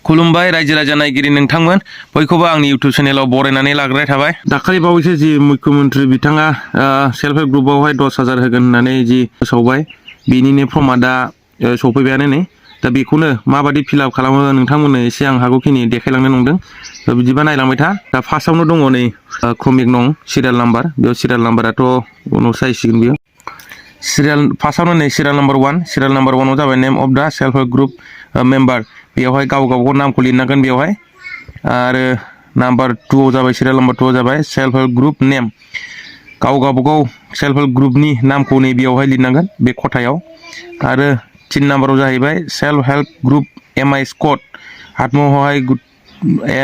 खुलुमबाय रायजो राजा नायगिरि नोंथांमोन बयखौबो आंनि इउट्युब चेनेलाव बरायनानै लाग्रोनाय थाबाय। दाखालि बावैसो जि मुख्यमन्त्री बिथाङा सेल्फ हेल्प ग्रुपआवहाय 10,000 होगोन होननानै जि फोसावबाय बेनिनो फर्मआ दा सफैबायानो नै। दा बेखौनो माबादि फिलआप खालामो नोंथांमोननो एसे आं हागौखिनि देखायलांनो नंदों। बिदिबा नायलांबाय था। दा फार्स्टआवनो दङ नै क्रमिक नं सिरियाल नाम्बार। बेयाव सिरियाल नाम्बाराथ' उनाव सायसिगोन बेयो। फार्स्टआवनो नै सिरियाल नाम्बार 1 सिरियाल नाम्बार 1आव जाबाय name of the self help group member. बेयावहाय गावबागाव नामखौ लिरनांगोन बेयावहाय। आरो नाम्बार 2आव जाबाय सिरियाल नाम्बार 2आव जाबाय सेल्फ हेल्प ग्रुप नेम। गावबागाव सेल्फ हेल्प ग्रुपनि नामखौ नै बेयावहाय लिरनांगोन बे खथायाव। आरो 3 नाम्बाराव जाहैबाय self help group MIS code आत्मसहाय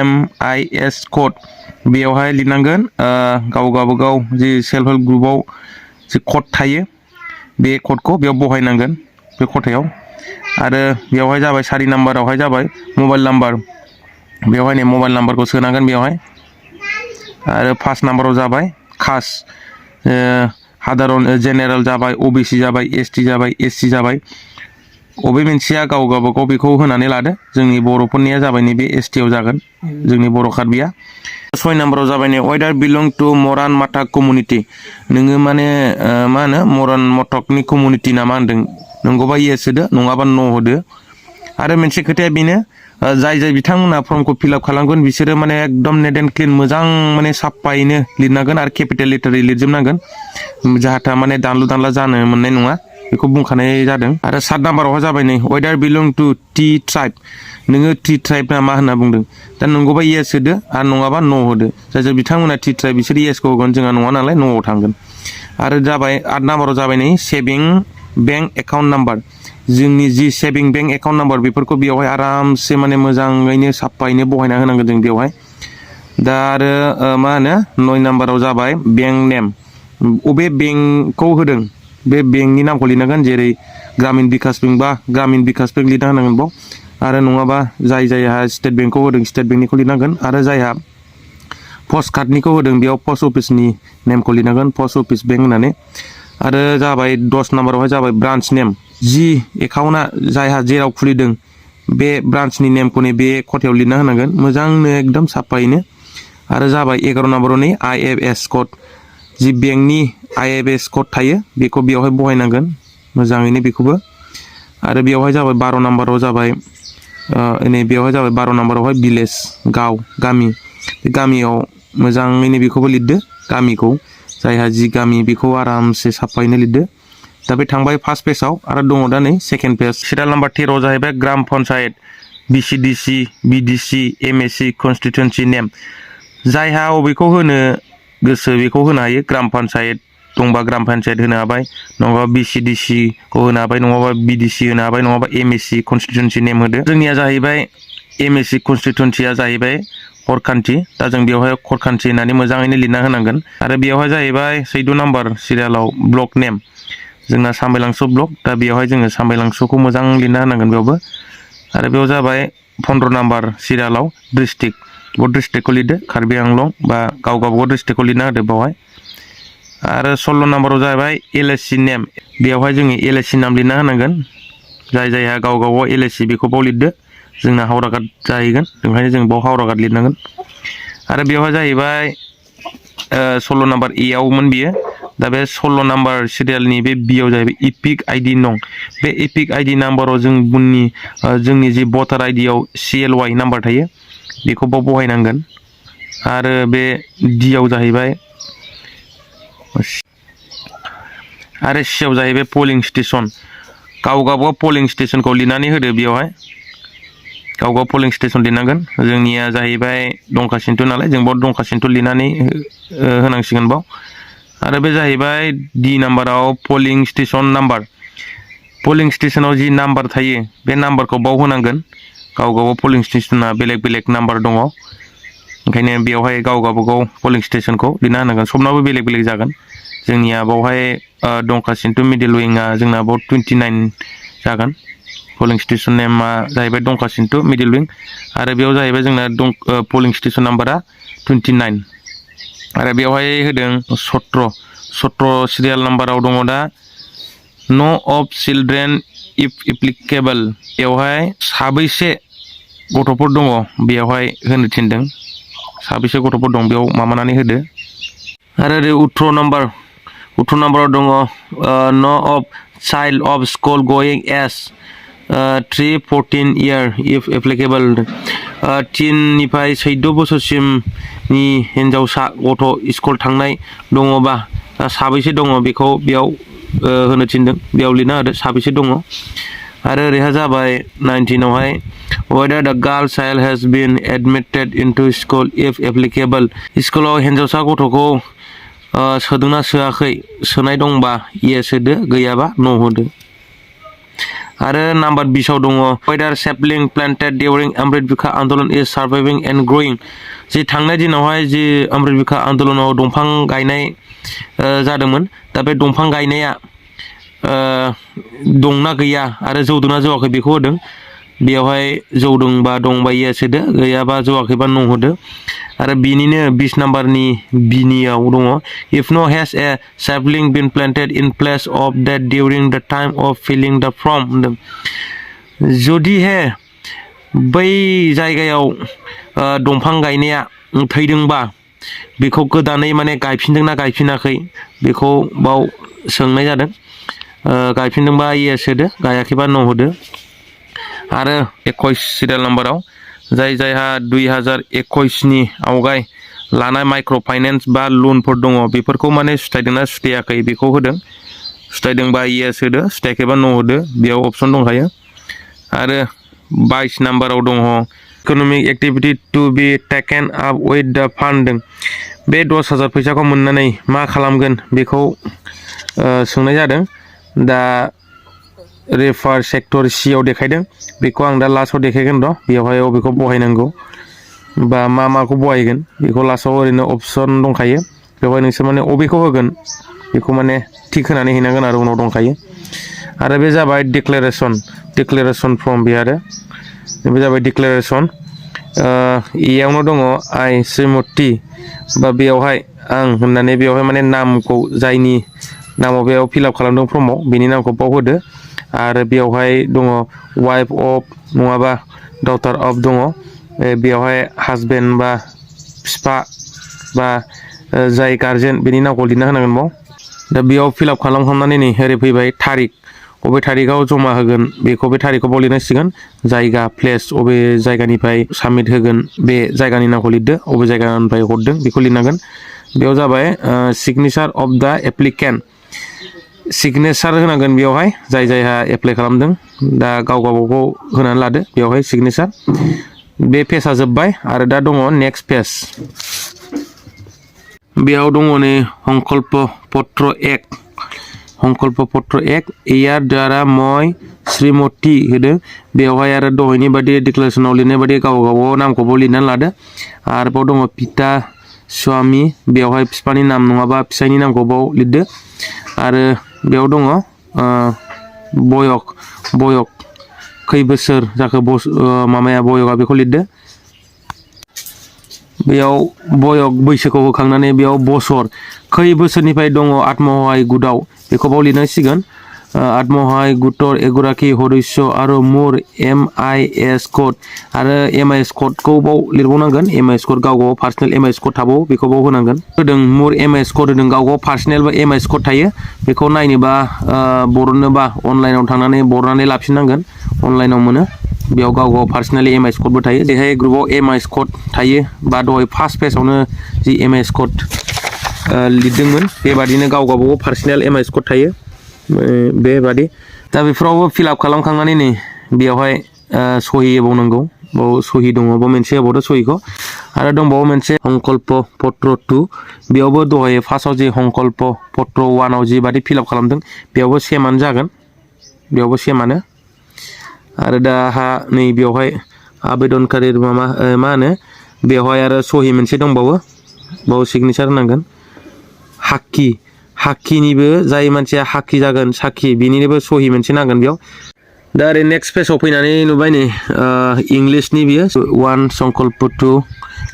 MIS कड बेयावहाय लिरनांगोन गावबागाव जि सेल्फ हेल्प ग्रुपआव जि कड थायो बे क'डखौ बेयाव बहायनांगोन बे खथायाव। आरो बेवहाय जाबाय 4 नाम्बारावहाय जाबाय मबाइल नाम्बार। बेवहाय नै मबाइल नाम्बारखौ सोनांगोन बेवहाय। आरो 5 नाम्बाराव जाबाय कास्ट साधारन जेनेरेल जाबाय OBC जाबाय ST जाबाय SC जाबाय। अबे मोनसेया गावबागाव बेखौ होनानै लादो। जोंनि बर'फोरनिया जाबाय नैबे ST आव जागोन जोंनि बर' कार्बिया। 6 नाम्बाराव जाबाय नै वेदार बिलं टु मरान माटाक कमिउनिटि। नोङो माने मा होनो मरान मटकनि कमिउनिटि नामा होनदों। नंगौबा येस होदो नङाबा न' होदो। आरो मोनसे खोथाया बेनो जाय बिथांमोना फर्मखौ फिलआप खालामगोन बिसोरो माने एकदम नेट एन्ड क्लिन मोजां माने साफायैनो लिरनांगोन आरो केपिटेल लेटारै लिरजोबनांगोन। जाहाथे माने दानलु दानला जानो मोननाय नङा बेखौ बुंखानाय जादों। आरो 7 नाम्बारावहाय जाबाय नै वेदार बिलं टु टि ट्राइब। नोङो टि ट्राइब ना मा होनना बुंदों। दा नंगौबा येस होदो आरो नङाबा न' होदो। जाय बिथांमोना टि ट्राइब बिसोर येसखौ होगोन जोंहा नङा नालाय न'आव थांगोन। आरो जाबाय 8 नाम्बाराव जाबाय नै सेभिं बेंक एकाउन्ट नाम्बार। जोंनि जि सेभिं बेंक एकाउन्ट नाम्बार बेफोरखौ बेवहाय आरामसे माने मोजाङैनो साफायैनो बहायना होनांगोन जों बेवहाय। दा आरो मा होनो 9 नाम्बाराव जाबाय बेंक नेम। अबे बेंकखौ होदों बे बेंकनि नामखौ लिरनांगोन। जेरै ग्रामिन बिकास बेंक बा ग्रामिन बिकास बेंक लिरना होनांगोन बाव। आरो नङाबा जायहा स्टेट बेंकखौ होदों स्टेट बेंकनिखौ लिरनांगोन। आरो जायहा पस्ट कार्डनिखौ होदों बेयाव पस्ट अफिसनि नेमखौ लिरनांगोन पस्ट अफिस बेंक होननानै। आरो जाबाय 10 नाम्बारावहाय जाबाय ब्रान्च नेम। जि एकाउन्टआ जायहा जेराव खुलिदों बे ब्रान्चनि नेमखौ नै बे खथायाव लिरना होनांगोन मोजांनो एकदम साफायैनो। आरो जाबाय 11 नाम्बाराव नै IFS कड। जि बेंकनि IFS कड थायो बेखौ बेवहाय बहायनांगोन मोजाङैनो बेखौबो। आरो बेवहाय जाबाय 12 नाम्बाराव जाबाय नै बेवहाय जाबाय 12 नाम्बारावहाय भिलेज गामि। बे गामियाव मोजाङैनो बेखौबो लिरदो गामिखौ। जायहा जि गामि बेखौ आरामसे साफायैनो लिरदो। दा बे थांबाय फार्स्ट पेजआव। आरो दङ दा नै सेकेन्ड पेज सिरियाल नाम्बार 13 जाहैबाय ग्राम पन्सायत BCDC BDC MSC कनस्टिटुएन्सि नेम। जायहा अबेखौ होनो गोसो बेखौ होनो हायो। ग्राम पन्सायत दंबा ग्राम पन्सायत होनो हाबाय नङाबा BCDC खौ होनो हाबाय नङाबा BDC होनो हाबाय नङाबा MSC कनस्टिटुएन्सि नेम होदो। जोंनिया जाहैबाय MSC कनस्टिटुएन्सिया जाहैबाय खरखान्थि। दा जों बेवहाय खरखान्थि होननानै मोजाङैनो लिरना होनांगोन। आरो बेवहाय जाहैबाय 14 नाम्बार सिरियालाव ब्लक नेम। जोंना सामबायलांसु ब्लक। दा बेवहाय जोङो सामबायलांसुखौ मोजां लिरना होनांगोन बेयावबो। आरो बेयाव जाबाय 15 नाम्बार सिरियालाव डिस्ट्रिक्ट। बेयाव डिस्ट्रिक्टखौ लिरदो कार्बि आंलं बा गावबागाव डिस्ट्रिक्टखौ लिरना होदो बेवहाय। आरो 16 नाम्बाराव जाहैबाय LIC नेम। बेवहाय जोङो LIC नाम लिरना होनांगोन। जायहा गावबागाव LIC बेखौ बाव लिरदो। जोंना हावराघाट जाहैगोन ओंखायनो जों बाव हावराघाट लिरनांगोन। आरो बेवहाय जाहैबाय 16 नाम्बार Aआवमोन बियो। दा बे 16 नाम्बार सिरियालनि बे Bआव जाहैबाय इपिक ID नं। बे इपिक ID नाम्बाराव जोंनि जि भटार आइडियाव CLY नाम्बार थायो बेखौ बाव बहायनांगोन। आरो बे Dआव जाहैबाय आरो Cआव जाहैबाय पलिं स्टेसन। गावबागाव पलिं स्टेसनखौ लिरनानै होदो बेवहाय। गावबागाव पलिं स्टेसन लिरनांगोन। जोंनिया जाहैबाय दंखासिन्थु नालाय जों बाव दंखासिन्थु लिरनानै होनांसिगोन बाव। आरो बे जाहैबाय D नाम्बाराव पलिं स्टेसन नाम्बार। पलिं स्टेसनाव जि नाम्बार थायो बे नाम्बारखौ बाव होनांगोन। गावबागाव पलिं स्टेसना बेलेग बेलेग नाम्बार दङ। ओंखायनो बेवहाय गावबागाव पलिं स्टेसनखौ लिरना होनांगोन। सबनाबो बेलेग बेलेग जागोन। जोंनिया बावहाय दंखासिन्थु मिडिल विंआ जोंना बाव 29 जागोन। पलिं स्टेसन नेमा जाहैबाय दंखासिन्थु मिडिल विं। आरो बेयाव जाहैबाय जोंना पलिं स्टेसन नाम्बारा 29। आरो बेवहाय होदों 17 सिरियाल नाम्बाराव दङ दा न' अफ चिलड्रेन इफ एप्लिकेबल। बेवहाय साबैसे गथ'फोर दङ बेयावहाय होनो थिनदों साबेसे गथ'फोर दं बेयाव माबानानै होदो आरो ओरै 18 नाम्बाराव दङ न' of child of school going age 3-14 year if applicable 3 निफ्राय 14 बोसोरसिमनि हिनजावसा गथ' स्कुल थांनाय दङबा साबेसे दङ बेखौ बेयाव होनो थिनदों बेयाव लिरना होदो साबेसे दङ आरो ओरैहा जाबाय 19 आवहाय whether the girl child has been admitted into school if applicable स्कुलाव हिनजावसा गथ'खौ सोदोंना सोआखै सोनाय दंबा yes होदो गैयाबा no होदो आरो नाम्बार 20 आव दङ whether sapling planted during अमृत बिखा आन्दोलन is surviving and growing जि थांनाय दिनावहाय जि अमृत बिखा आन्दोलनाव दंफां गायनाय जादोंमोन दा बे दंफां गायनाया दंना गैया आरो जौदोंना जौआखै बेखौ होदों बेयावहाय जौदोंबा दंबा yes होदो गैयाबा जौआखैबा no होदो आरो बिनिनो 20 नाम्बारनि बिनियाव दङ if no has a sapling been planted in place of that during the time of filling the form जुदि हे बै जायगायाव दंफां गायनाया थैदोंबा बेखौ गोदानै माने गायफिनदोंना गायफिनाखै बेखौ बाव सोंनाय जादों गायफिनदोंबा yes होदो गायाखैबा no होदो आरो 21 सिरियाल नाम्बाराव जाय जायहा 2021 नि आवगाय लानाय माइक्र' फाइनेन्स बा लनफोर दङ बेफोरखौ माने सुथायदोंना सुथायाखै बेखौ होदों सुथायदोंबा yes होदो सुथायाखैबा no होदो बेयाव अपसन दंखायो आरो 22 नाम्बाराव दङ economic activity to be taken up with the fund बे 10,000 फैसाखौ मोननानै मा खालामगोन बेखौ सोंनाय जादों दा रेफार सेक्टर सि आव देखायदों बेखौ आं दा लास्टआव देखायगोन र' बेयावहाय अबेखौ बहायनांगौ बा माखौ बहायगोन बेखौ लास्टआव ओरैनो अपसन दंखायो बेवहाय नोंसोर माने अबेखौ होगोन बेखौ माने थिक होनानै हैनांगोन आरो उनाव दंखायो आरो बे जाबाय डिक्लेरेसन फर्म बे आरो बे जाबाय डिक्लेरेसन इयावनो दङ आइ श्रीमती बा बेयावहाय आं होननानै बेयावहाय माने नामखौ जायनि नामाव बेयाव फिलआप खालामदों फर्माव बेनि नामखौ बाव होदो आरो बेयावहाय दङ वाइफ अफ नङाबा डटार अफ दङ बेयावहाय हासबेन्ड बा फिफा बा जाय गार्जेन बेनि नामखौ लिरना होनांगोन बाव दा बेयाव फिलआप खालामखांनानै नै ओरै फैबाय थारिख अबे थारिखआव जमा होगोन बेखौ बे थारिखखौ बाव लिरनांसिगोन जायगा प्लेस अबे जायगानिफ्राय साबमिट होगोन बे जायगानि नामखौ लिरदो अबे जायगानिफ्राय हरदों बेखौ लिरनांगोन बेयाव जाबाय सिगनेचार अफ द एप्लिकेन्ट सिगनेचार होनांगोन बेयावहाय जाय जायहा एप्लाइ खालामदों दा गाव गावबागाव होनानै लादो बेयावहाय सिगनेचार बे पेजआ जोब्बाय आरो दा दङ नेक्स्ट पेज बेयाव दङ नै संकल्प पत्र एक ইয়াৰ দ্বাৰা মই শ্ৰীমতী होदों बेवहाय आरो दहायनि बायदि डिक्लेरेसनाव लिरनाय बायदि गाव गावबागाव नामखौबो लिरनानै लादो आरोबाव दङ पिता स्वामी बेवहाय फिफानि नाम नङाबा फिसायनि नामखौ बाव लिरदो आरो बेयाव दङ बयक खै बोसोर जाखो मामाया बयकआ बेखौ लिरदो बेयाव बयक बैसोखौ होखांनानै बेयाव बसर खै बोसोरनिफ्राय दङ आत्मसहाय गुटआव बेखौ बाव लिरनांसिगोन आत्मसहाय गुटर एगराखि सदस्य आरो मुर MIS कड आरो MIS क'डखौ बाव लिरबावनांगोन MIS क'ड गाव गाव पार्सनेल MIS क'ड थाबावो बेखौ बाव होनांगोन होदों मुर MIS क'ड होदों गाव गाव पार्सनेल बा MIS क'ड थायो बेखौ नायनोबा बरननोबा अनलाइनाव थांनानै बरनानै लाफिननांगोन अनलाइनाव मोनो बेयाव गाव गाव पार्सनेल MIS क'डबो थायो जेरैहाय ग्रुपआव MIS क'ड थायो बा दहाय फार्स्ट पेजआवनो जि MIS क'ड लिरदोंमोन बेबादिनो गाव गावबागाव पार्सनेल MIS क'ड थायो बेबादि दा बेफोरावबो फिलआप खालामखांनानै नै बेयावहाय सहि होबावनांगौ बाव सहि दङ बाव मोनसे होबावदो सहिखौ आरो दंबावो मोनसे संकल्प पत्र 2 बेयावबो दहाय फार्स्टआव जे संकल्प पत्र 1 आव जिबादि फिलआप खालामदों बेयावबो सेमानो जागोन बेयावबो सेमानो आरो दा नै बेयावहाय आवेदनकारि मा होनो बेवहाय आरो सहि मोनसे दंबावो बाव सिगनेचार होनांगोन हाक्किनिबो जाय मानसिया हाक्कि जागोन साखि बिनिनोबो सहि मोनसे नांगोन बेयाव दा ओरै नेक्स्ट पेजआव फैनानै नुबाय नै इंलिशनि बियो 1 संकल्प 2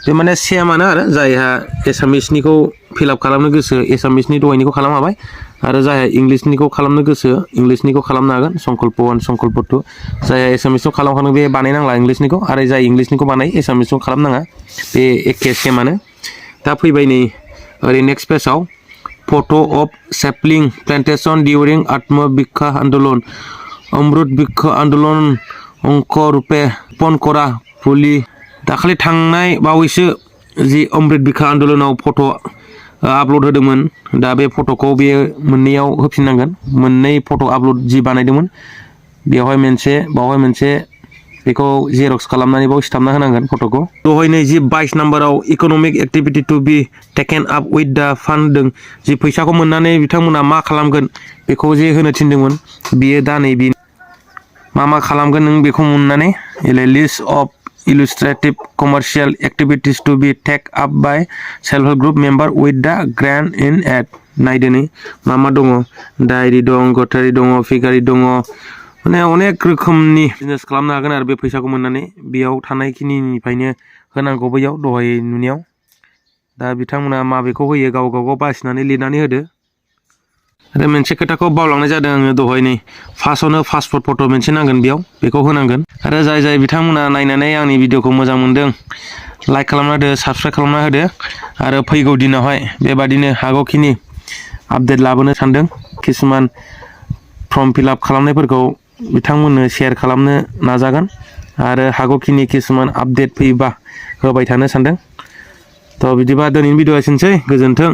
बे माने सेमानो आरो जायहा एसामिसनिखौ फिलआप खालामनो गोसो एसामिसनि दहायनिखौ खालामखाबाय आरो जायहा इंलिसनिखौ खालामनो गोसो इंलिसनिखौ खालामनो हागोन संकल्प 1 संकल्प 2 जायहा एसामिसखौ खालामखानो बे बानायनांला इंलिसनिखौ आरो जाय इंलिसनिखौ बानाय एसामिसखौ खालामनाङा बे एखे सेमानो दा फैबाय नै ओरै नेक्स्ट पेजआव फट' अफ सेपलिं प्लान्टेशन डिउरिं आत्म बिखा आन्दोलन अमृत बिखा आन्दोलन अंक रुपे पनकरा फुलि दाखालि थांनाय बावैसो जि अमृत बिखा आन्दोलनाव फट' आपल'ड होदोंमोन दा बे फट'खौ बे मोननैयाव होफिननांगोन मोननै फट' आपल'ड जि बानायदोंमोन बेवहाय मोनसे बेखौ जेरक्स खालामनानै बाव सिथाबना होनांगोन फट'खौ दहाय नै जि 22 नाम्बाराव economic activity to be taken up with the fund दों जि फैसाखौ मोननानै बिथांमोना मा खालामगोन बेखौ जे होनो थिनदोंमोन बियो दा नै बे मा खालामगोन नों बेखौ मोननानै list of illustrative commercial activities to be take up by self-help group member with the grant in ad नायदो नै मा दङ डायरि दं गटारि दङ फिगारि दङ माने अनेक रोखोमनि बिजनेस खालामनो हागोन आरो बे फैसाखौ मोननानै बेयाव थानायखिनिनिफ्रायनो होनांगौ बैयाव दहाय नुनायाव दा बिथांमोना माबेखौ होयो गाव बासिनानै लिरनानै होदो आरो मोनसे खोथाखौ बावलांनाय जादों आङो दहाय नै फार्स्टआवनो पासपर्ट फट' मोनसे नांगोन बेखौ होनांगोन आरो जाय बिथांमोना नायनानै आंनि भिडिअखौ मोजां मोनदों लाइक खालामना होदो साबस्क्राइब खालामना होदो आरो फैगौ दिनावहाय बेबादिनो हागौखिनि आपडेट लाबोनो सानदों किसुमान फर्म फिलआप खालामनायफोरखौ बिथांमोननो शेयार खालामनो नाजागोन आरो हागौखिनि किसुमान आपडेट फैयोबा होबाय थानो सानदों थ' बिदिबा दिनैनि भिडिअआ एसेनोसै गोजोन्थों।